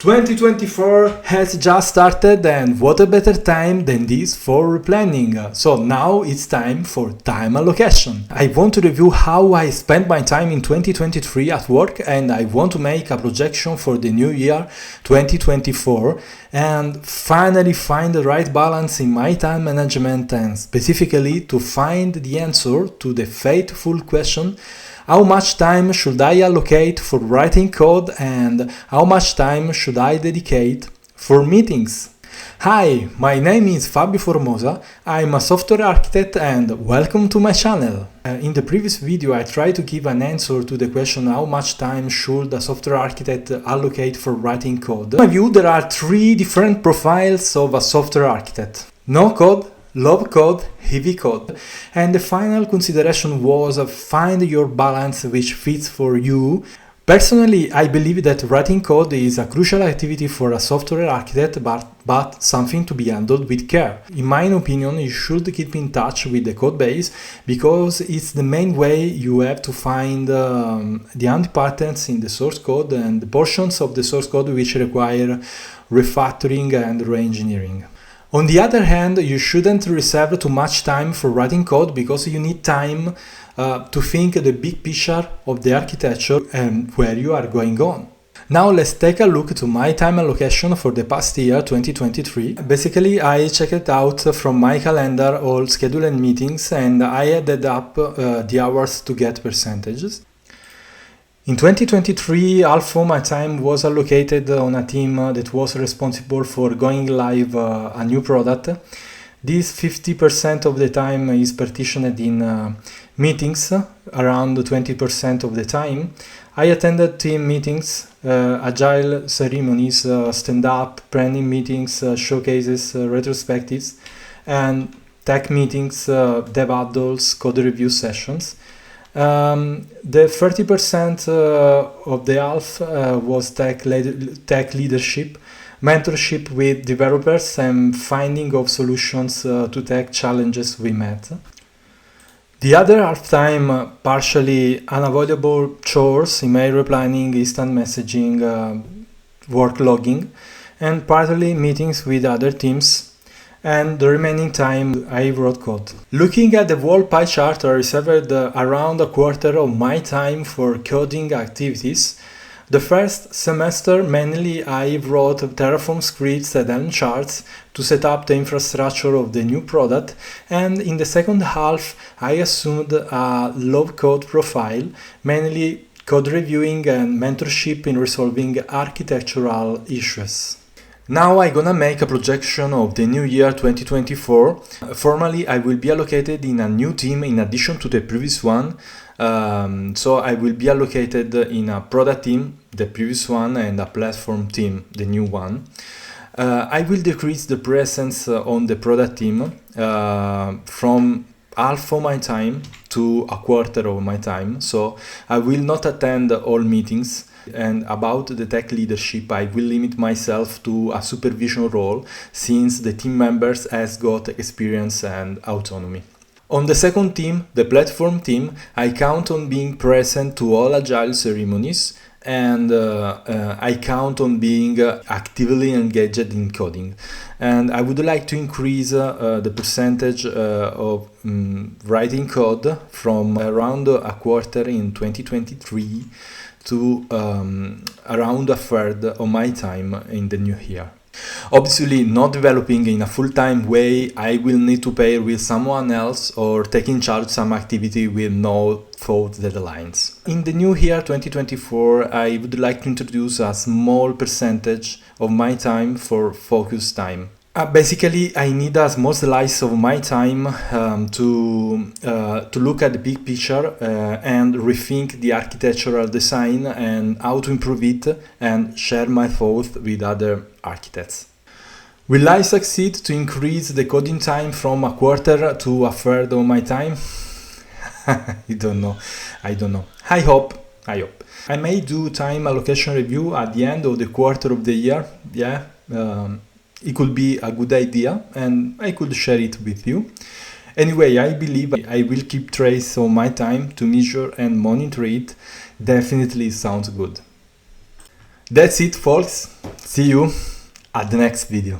2024 has just started, and what a better time than this for replanning. So now it's time for time allocation. I want to review how I spent my time in 2023 at work, and I want to make a projection for the new year 2024 and finally find the right balance in my time management, and specifically to find the answer to the fateful question: how much time should I allocate for writing code and how much time should I dedicate for meetings? Hi, my name is Fabio Formosa, I'm a software architect and welcome to my channel. In the previous video I tried to give an answer to the question how much time should a software architect allocate for writing code. In my view, there are three different profiles of a software architect: no code, low code, heavy code. And the final consideration was find your balance which fits for you. Personally, I believe that writing code is a crucial activity for a software architect, but something to be handled with care. In my opinion, you should keep in touch with the code base because it's the main way you have to find the anti-patterns in the source code and the portions of the source code which require refactoring and re-engineering. On the other hand, you shouldn't reserve too much time for writing code because you need time to think the big picture of the architecture and where you are going on. Now let's take a look to my time allocation for the past year 2023. Basically, I checked out from my calendar all scheduled meetings and I added up the hours to get percentages. In 2023, half of my time was allocated on a team that was responsible for going live a new product. This 50% of the time is partitioned in meetings, around 20% of the time. I attended team meetings, agile ceremonies, stand-up, planning meetings, showcases, retrospectives, and tech meetings, dev huddles, code review sessions. The 30% of the half was tech leadership, mentorship with developers, and finding of solutions to tech challenges we met. The other half time, partially unavoidable chores, email replanning, instant messaging, work logging, and partly meetings with other teams. And the remaining time I wrote code. Looking at the whole pie chart, I reserved around a quarter of my time for coding activities. The first semester mainly I wrote Terraform scripts and Helm charts to set up the infrastructure of the new product, and in the second half I assumed a low code profile, mainly code reviewing and mentorship in resolving architectural issues. Now I'm gonna make a projection of the new year 2024. Formally, I will be allocated in a new team in addition to the previous one. So I will be allocated in a product team, the previous one, and a platform team, the new one. I will decrease the presence on the product team from half of my time to a quarter of my time. So I will not attend all meetings. And about the tech leadership, I will limit myself to a supervision role since the team members has got experience and autonomy. On the second team, the platform team, I count on being present to all agile ceremonies and I count on being actively engaged in coding. And I would like to increase the percentage of writing code from around a quarter in 2023 to around a third of my time in the new year. Obviously, not developing in a full-time way, I will need to pair with someone else or take in charge some activity with no thought deadlines. In the new year 2024, I would like to introduce a small percentage of my time for focus time. Basically, I need a small slice of my time to look at the big picture and rethink the architectural design and how to improve it and share my thoughts with other architects. Will I succeed to increase the coding time from a quarter to a third of my time? I don't know. I hope. I may do time allocation review at the end of the quarter of the year. Yeah. It could be a good idea and I could share it with you. Anyway, I believe I will keep trace of my time to measure and monitor it. Definitely sounds good. That's it, folks. See you at the next video.